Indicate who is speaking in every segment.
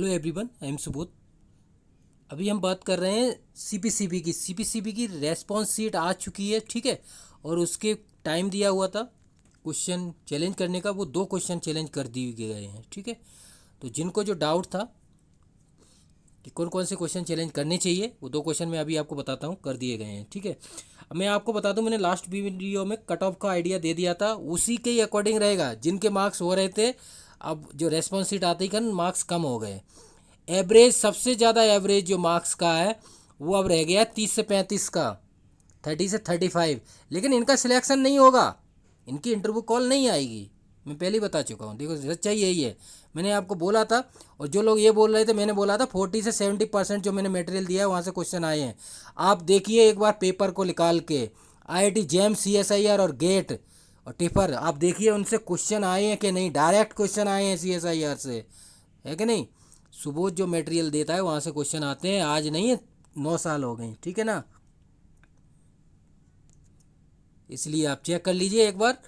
Speaker 1: Hello everyone, I am Subodh. अभी हम बात कर रहे हैं सीपीसीबी की रेस्पॉन्स शीट आ चुकी है, ठीक है। और उसके टाइम दिया हुआ था क्वेश्चन चैलेंज करने का, वो 2 क्वेश्चन चैलेंज कर दिए गए हैं, ठीक है। तो जिनको जो डाउट था कि कौन कौन से क्वेश्चन चैलेंज करने चाहिए, वो 2 क्वेश्चन मैं अभी आपको बताता हूँ, कर दिए गए हैं, ठीक है। अब मैं आपको बता दूँ, मैंने लास्ट वीडियो में कट ऑफ का आइडिया दे दिया था, उसी के ही अकॉर्डिंग रहेगा। जिनके मार्क्स हो रहे थे, अब जो रेस्पॉन्स शीट आते ही मार्क्स कम हो गए। एवरेज, सबसे ज़्यादा एवरेज जो मार्क्स का है वो अब रह गया 30 से 35 का, 30 से 35। लेकिन इनका सिलेक्शन नहीं होगा, इनकी इंटरव्यू कॉल नहीं आएगी। मैं पहले ही बता चुका हूँ, देखो सच्चाई यही है। मैंने आपको बोला था, और जो लोग ये बोल रहे थे, मैंने बोला था 40 से 70% जो मैंने मटेरियल दिया है वहाँ से क्वेश्चन आए हैं। आप देखिए एक बार पेपर को निकाल के, IIT जेम, CSIR और गेट और टिफर, आप देखिए उनसे क्वेश्चन आए हैं कि नहीं। डायरेक्ट क्वेश्चन आए हैं CSIR से, है कि नहीं। सुबोध जो मटेरियल देता है वहाँ से क्वेश्चन आते हैं, आज नहीं है, 9 साल हो गए, ठीक है ना। इसलिए आप चेक कर लीजिए एक बार,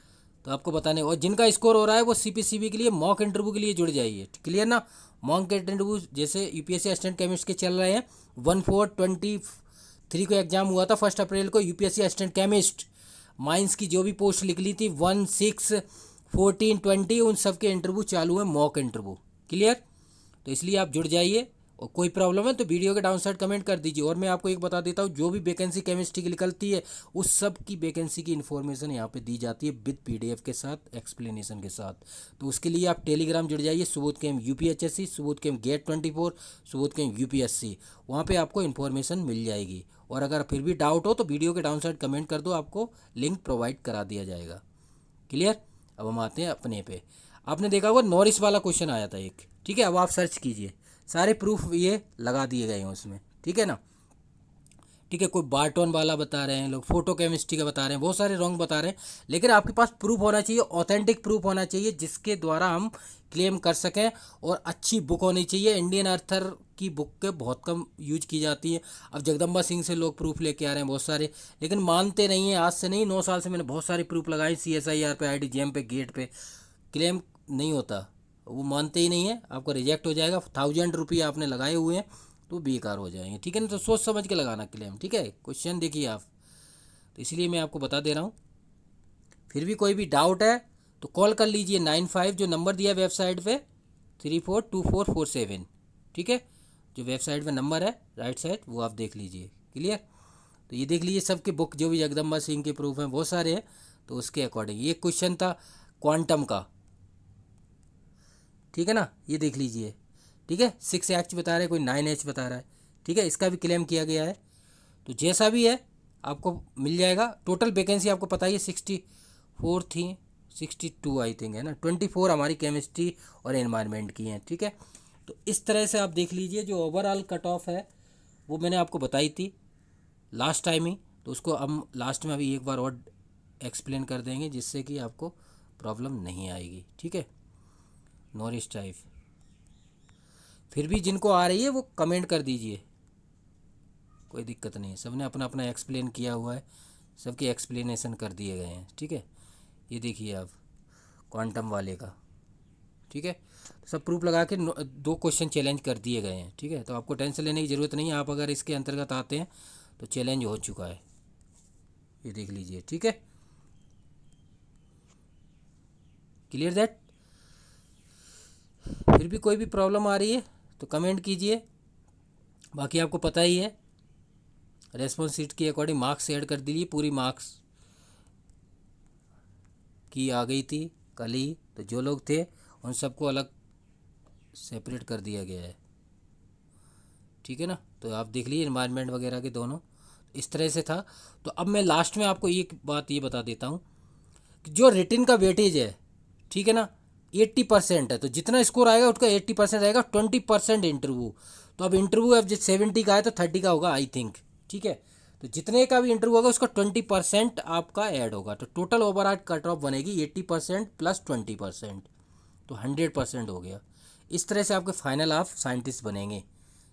Speaker 1: तो आपको बताने। और जिनका स्कोर हो रहा है वो सीपीसीबी के लिए मॉक इंटरव्यू के लिए जुड़ जाइए, क्लियर ना। मॉक इंटरव्यू जैसे यूपीएससी असिस्टेंट केमिस्ट के चल रहे हैं, 1/4/23 को एग्जाम हुआ था, 1 अप्रैल को यूपीएससी असिस्टेंट केमिस्ट माइंस की जो भी पोस्ट निकली थी 1, 6, 14, 20, उन सब के इंटरव्यू चालू है, मॉक इंटरव्यू, क्लियर। तो इसलिए आप जुड़ जाइए, और कोई प्रॉब्लम है तो वीडियो के डाउन साइड कमेंट कर दीजिए। और मैं आपको एक बता देता हूँ, जो भी वैकेंसी केमिस्ट्री की निकलती है उस सब की वैकेंसी की इन्फॉर्मेशन यहाँ पे दी जाती है विद PDF के साथ, एक्सप्लेनेशन के साथ। तो उसके लिए आप टेलीग्राम जुड़ जाइए, सुबोध केम UPHSC, सुबोध केम गेट 24, सुबोध केम UPSC, वहाँ पर आपको इन्फॉर्मेशन मिल जाएगी। और अगर फिर भी डाउट हो तो वीडियो के डाउन साइड कमेंट कर दो, आपको लिंक प्रोवाइड करा दिया जाएगा, क्लियर। अब हम आते हैं अपने पे। आपने देखा होगा नॉरिस वाला क्वेश्चन आया था एक, ठीक है। अब आप सर्च कीजिए, सारे प्रूफ ये लगा दिए गए हैं उसमें, ठीक है ना। ठीक है, कोई बार्टोन वाला बता रहे हैं लोग, फोटो केमिस्ट्री का बता रहे हैं, बहुत सारे रॉन्ग बता रहे हैं। लेकिन आपके पास प्रूफ होना चाहिए, ऑथेंटिक प्रूफ होना चाहिए, जिसके द्वारा हम क्लेम कर सकें। और अच्छी बुक होनी चाहिए। इंडियन अर्थर की बुक के बहुत कम यूज की जाती है। अब जगदम्बा सिंह से लोग प्रूफ लेके आ रहे हैं बहुत सारे, लेकिन मानते नहीं हैं। आज से नहीं, 9 साल से मैंने बहुत सारे प्रूफ लगाए, CSIR पे, IIT जेम पे, गेट पे, क्लेम नहीं होता। वो मानते ही नहीं है, आपको रिजेक्ट हो जाएगा। 1000 रुपये आपने लगाए हुए हैं तो बेकार हो जाएंगे, ठीक है ना। तो सोच समझ के लगाना क्लेम, ठीक है। क्वेश्चन देखिए आप, तो इसलिए मैं आपको बता दे रहा हूँ। फिर भी कोई भी डाउट है तो कॉल कर लीजिए, 95 जो नंबर दिया वेबसाइट पे, 342447, ठीक है। जो वेबसाइट पे नंबर है राइट साइड, वो आप देख लीजिए, क्लियर। तो ये देख लीजिए, सबके बुक जो भी जगदम्बा सिंह के प्रूफ हैं बहुत सारे हैं, तो उसके अकॉर्डिंग ये क्वेश्चन था क्वांटम का, ठीक है ना। ये देख लीजिए, ठीक है। 6H बता रहा है, कोई 9H बता रहा है, ठीक है। इसका भी क्लेम किया गया है। तो जैसा भी है आपको मिल जाएगा। टोटल वैकेंसी आपको पता ही है, 64 थी, 62 आई थिंक, है ना। 24 हमारी केमिस्ट्री और एनवायरनमेंट की हैं, ठीक है। तो इस तरह से आप देख लीजिए, जो ओवरऑल कट ऑफ है वो मैंने आपको बताई थी लास्ट टाइम ही। तो उसको हम लास्ट में अभी एक बार और एक्सप्लेन कर देंगे, जिससे कि आपको प्रॉब्लम नहीं आएगी, ठीक है। नॉरिश टाइप, फिर भी जिनको आ रही है वो कमेंट कर दीजिए, कोई दिक्कत नहीं है। सबने अपना अपना एक्सप्लेन किया हुआ है, सबके एक्सप्लेनेशन कर दिए गए हैं, ठीक है। ये देखिए आप क्वांटम वाले का, ठीक है। सब प्रूफ लगा के 2 क्वेश्चन चैलेंज कर दिए गए हैं, ठीक है। तो आपको टेंशन लेने की ज़रूरत नहीं है, आप अगर इसके अंतर्गत आते हैं तो चैलेंज हो चुका है, ये देख लीजिए, ठीक है। Clear that. फिर भी कोई भी प्रॉब्लम आ रही है तो कमेंट कीजिए। बाकी आपको पता ही है, रेस्पॉन्स शीट के अकॉर्डिंग मार्क्स ऐड कर दीजिए, पूरी मार्क्स की आ गई थी कल ही। तो जो लोग थे उन सबको अलग सेपरेट कर दिया गया है, ठीक है ना। तो आप देख लीजिए एनवायरनमेंट वगैरह के दोनों इस तरह से था। तो अब मैं लास्ट में आपको एक बात ये बता देता हूँ कि जो रिटिन का वेटेज है, ठीक है ना, 80% है। तो जितना स्कोर आएगा उसका 80% आएगा, 20% इंटरव्यू। तो अब इंटरव्यू अब जिस 70 का है तो 30 का होगा आई थिंक, ठीक है। तो जितने का भी इंटरव्यू होगा उसका 20% आपका ऐड होगा। तो टोटल ओवरऑल कट ऑफ बनेगी 80% प्लस 20%, तो 100% हो गया। इस तरह से आपके फाइनल आप साइंटिस्ट बनेंगे,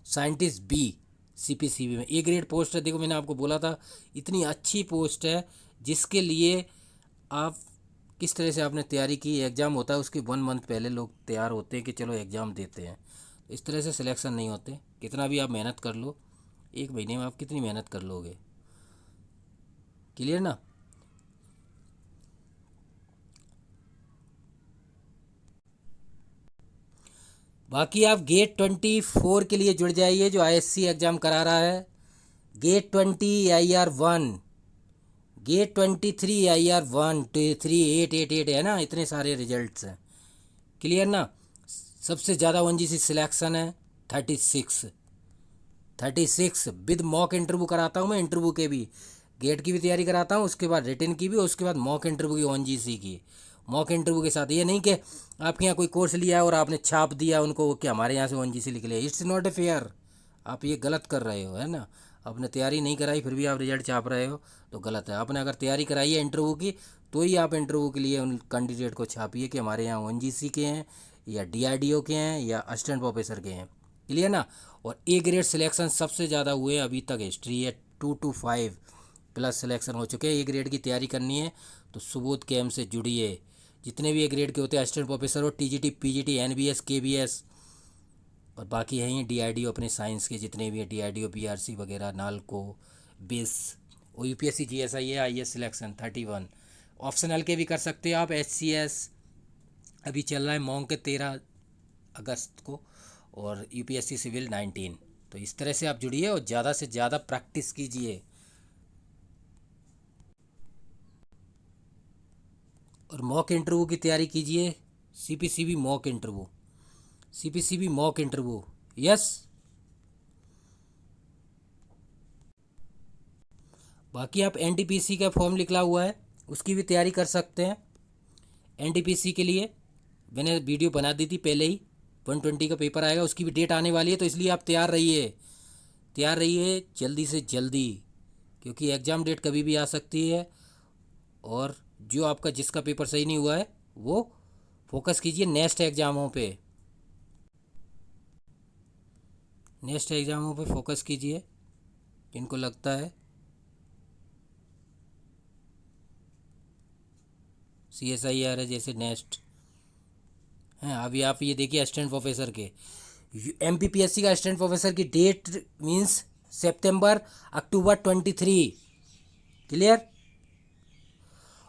Speaker 1: साइंटिस्ट बी, CPCB में A ग्रेड पोस्ट है। देखो मैंने आपको बोला था, इतनी अच्छी पोस्ट है, जिसके लिए आप किस तरह से आपने तैयारी की। एग्ज़ाम होता है उसके 1 मंथ पहले लोग तैयार होते हैं कि चलो एग्ज़ाम देते हैं। इस तरह से सिलेक्शन नहीं होते, कितना भी आप मेहनत कर लो, 1 महीने में आप कितनी मेहनत कर लोगे। क्लियर ना। बाकी आप गेट 24 के लिए जुड़ जाइए, जो ISC एग्ज़ाम करा रहा है। गेट 20 IR1, गेट 23 IR1, 3888 है ना, इतने सारे रिजल्ट्स हैं। क्लियर ना। सबसे ज़्यादा ONGC सिलेक्शन है 36 विद मॉक इंटरव्यू कराता हूँ मैं, इंटरव्यू के भी, गेट की भी तैयारी कराता हूँ, उसके बाद रिटन की भी, और उसके बाद मॉक इंटरव्यू की ONGC की। मॉक इंटरव्यू के साथ ये नहीं कि आपके यहाँ कोई कोर्स लिया है और आपने छाप दिया उनको कि हमारे यहाँ से ONGC लिख लिया, इट्स नॉट ए फेयर। आप ये गलत कर रहे हो, है ना। आपने तैयारी नहीं कराई फिर भी आप रिजल्ट छाप रहे हो तो गलत है। आपने अगर तैयारी कराई है इंटरव्यू की तो ही आप इंटरव्यू के लिए उन कैंडिडेट को छापिए कि हमारे यहाँ ONGC के हैं या DRDO के हैं या असिस्टेंट प्रोफेसर के हैं। क्लियर ना। और A ग्रेड सिलेक्शन सबसे ज़्यादा हुए अभी तक हिस्ट्री है, 225+ सिलेक्शन हो चुके हैं। A ग्रेड की तैयारी करनी है तो सुबोध कैम्प से जुड़िए। जितने भी A ग्रेड के होते हैं असिस्टेंट प्रोफेसर हो, TGT PGT NBS KBS, और बाकी हैं ये DRDO अपने साइंस के जितने भी हैं, DRDO BRC वगैरह, नालको, बिस, और UPSC GSI है, IS सिलेक्शन 31। ऑप्शनल के भी कर सकते हो आप। HCS अभी चल रहा है मॉन्क के 13 अगस्त को, और UPSC सिविल 19। तो इस तरह से आप जुड़िए और ज़्यादा से ज़्यादा प्रैक्टिस कीजिए। और मॉक इंटरव्यू की तैयारी कीजिए, CPCB mock interview, CPCB mock interview, yes. बाकी आप NTPC का फॉर्म निकला हुआ है, उसकी भी तैयारी कर सकते हैं। NTPC के लिए मैंने वीडियो बना दी थी पहले ही, 120 का पेपर आएगा, उसकी भी डेट आने वाली है, तो इसलिए आप तैयार रहिए, तैयार रहिए जल्दी से जल्दी, क्योंकि एग्ज़ाम डेट कभी भी आ सकती है। और जो आपका जिसका पेपर सही नहीं हुआ है वो फोकस कीजिए नेक्स्ट एग्ज़ामों पे, नेक्स्ट एग्ज़ामों पे फोकस कीजिए जिनको लगता है CSIR है जैसे नेक्स्ट हैं। अभी आप ये देखिए असिस्टेंट प्रोफेसर के, MPPSC का असिस्टेंट प्रोफेसर की that means September October 23। Clear.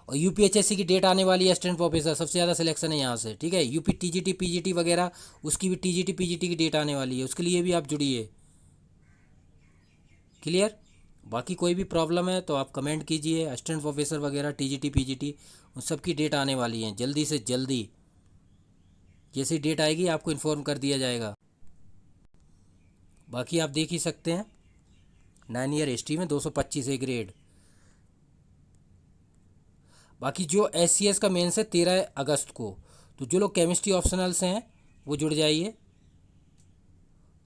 Speaker 1: और UPHSC की डेट आने वाली है असिस्टेंट प्रोफेसर, सबसे ज़्यादा सिलेक्शन है यहाँ से, ठीक है। UP TGT PGT वगैरह, उसकी भी TGT PGT की डेट आने वाली है, उसके लिए भी आप जुड़िए। क्लियर। बाकी कोई भी प्रॉब्लम है तो आप कमेंट कीजिए। असिस्टेंट प्रोफेसर वगैरह TGT PGT उन सब की डेट आने वाली है जल्दी से जल्दी, जैसी डेट आएगी आपको इन्फॉर्म कर दिया जाएगा। बाकी आप देख ही सकते हैं 9 ईयर हिस्ट्री में 225 A ग्रेड। बाकी जो SCS का मेंस है 13 अगस्त को, तो जो लोग केमिस्ट्री ऑप्शनल्स हैं वो जुड़ जाइए।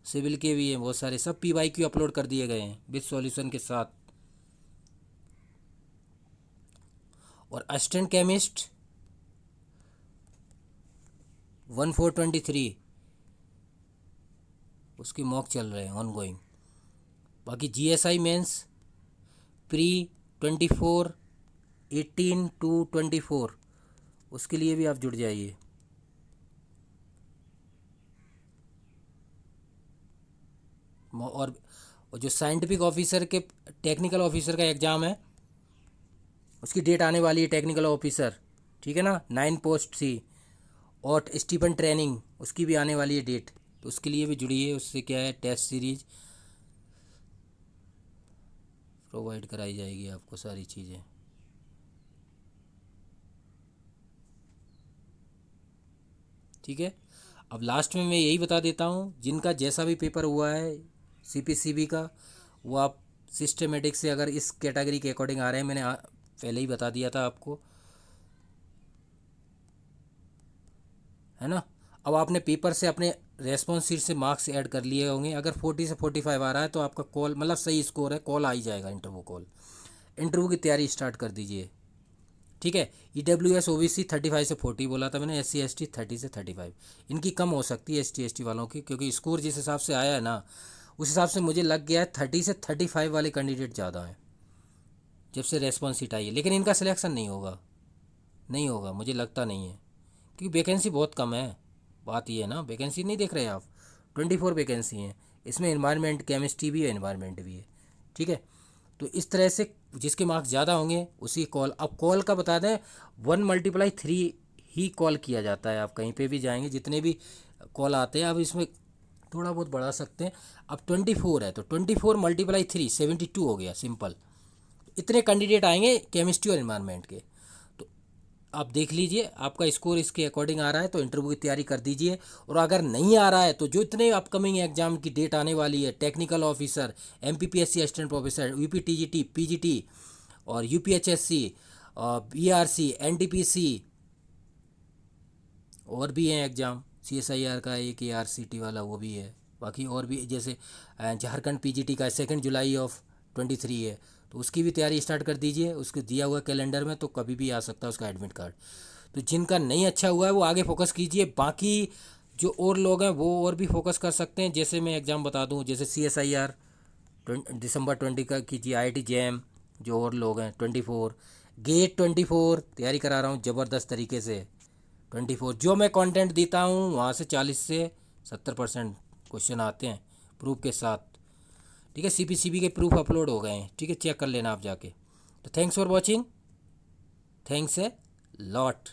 Speaker 1: सिविल के भी हैं बहुत सारे, सब PYQ अपलोड कर दिए गए हैं विद सॉल्यूशन के साथ। और असिस्टेंट केमिस्ट 1423 उसके मॉक चल रहे हैं ऑनगोइंग। बाकी GSI मेंस प्री 24 18 to 24 उसके लिए भी आप जुड़ जाइए। और जो साइंटिफिक ऑफिसर के टेक्निकल ऑफिसर का एग्ज़ाम है उसकी डेट आने वाली है, टेक्निकल ऑफिसर, ठीक है ना, 9 पोस्ट थी। और स्टीफन ट्रेनिंग उसकी भी आने वाली है डेट, तो उसके लिए भी जुड़िए। उससे क्या है, टेस्ट सीरीज प्रोवाइड कराई जाएगी आपको सारी चीज़ें। ठीक है। अब लास्ट में मैं यही बता देता हूँ, जिनका जैसा भी पेपर हुआ है CPCB का, वो आप सिस्टमेटिक से अगर इस कैटेगरी के अकॉर्डिंग आ रहे हैं, मैंने पहले ही बता दिया था आपको, है ना। अब आपने पेपर से अपने रेस्पॉन्स शीट से मार्क्स ऐड कर लिए होंगे, अगर 40 से 45 आ रहा है तो आपका कॉल, मतलब सही स्कोर है, कॉल आ ही जाएगा, इंटरव्यू कॉल। इंटरव्यू की तैयारी स्टार्ट कर दीजिए, ठीक है। EWS OBC 35 से 40 बोला था मैंने, SC ST 30 से 35। इनकी कम हो सकती है ST ST वालों की, क्योंकि स्कोर जिस हिसाब से आया है ना, उस हिसाब से मुझे लग गया है 30 से 35 वाले कैंडिडेट ज़्यादा हैं जब से रेस्पॉन्स शीट आई है। लेकिन इनका सिलेक्शन नहीं होगा, नहीं होगा, मुझे लगता नहीं है, क्योंकि वैकेंसी बहुत कम है। बात ये है ना, वैकेंसी नहीं देख रहे आप, 24 वैकेंसी हैं। इसमें एनवायरनमेंट केमिस्ट्री भी है, एनवायरनमेंट भी है। ठीक है, तो इस तरह से जिसके मार्क्स ज़्यादा होंगे उसी कॉल। अब कॉल का बता दें, 1 × 3 ही कॉल किया जाता है। आप कहीं पे भी जाएंगे जितने भी कॉल आते हैं, अब इसमें थोड़ा बहुत बढ़ा सकते हैं। अब 24 है तो 24 × 3 72 हो गया, सिंपल। इतने कैंडिडेट आएंगे केमिस्ट्री और एनवायरनमेंट के। तो आप देख लीजिए आपका स्कोर इसके अकॉर्डिंग आ रहा है तो इंटरव्यू की तैयारी कर दीजिए। और अगर नहीं आ रहा है तो जो इतने अपकमिंग एग्जाम की डेट आने वाली है, technical officer, MPPSC assistant professor, UPTGT, PGT और UPHSC, BRC, NTPC, और भी हैं एग्ज़ाम। CSIR का एक ARCT वाला वो भी है। बाकी और भी जैसे झारखंड PGT का 2 जुलाई ऑफ 23 है, तो उसकी भी तैयारी स्टार्ट कर दीजिए। उसके दिया हुआ कैलेंडर में तो कभी भी आ सकता है उसका एडमिट कार्ड। तो जिनका नहीं अच्छा हुआ है वो आगे फोकस कीजिए। बाकी जो और लोग हैं वो और भी फोकस कर सकते हैं। जैसे मैं एग्ज़ाम बता दूं, जैसे CSIR दिसंबर 20 का कीजिए। IIT JAM जो और लोग हैं 24, गेट 24 तैयारी करा रहा हूँ ज़बरदस्त तरीके से। 24 जो मैं कंटेंट देता हूँ वहाँ से 40 से 70% क्वेश्चन आते हैं प्रूफ के साथ। ठीक है, CPCB के प्रूफ अपलोड हो गए हैं। ठीक है, चेक कर लेना आप जाके। तो thanks for watching, thanks a lot.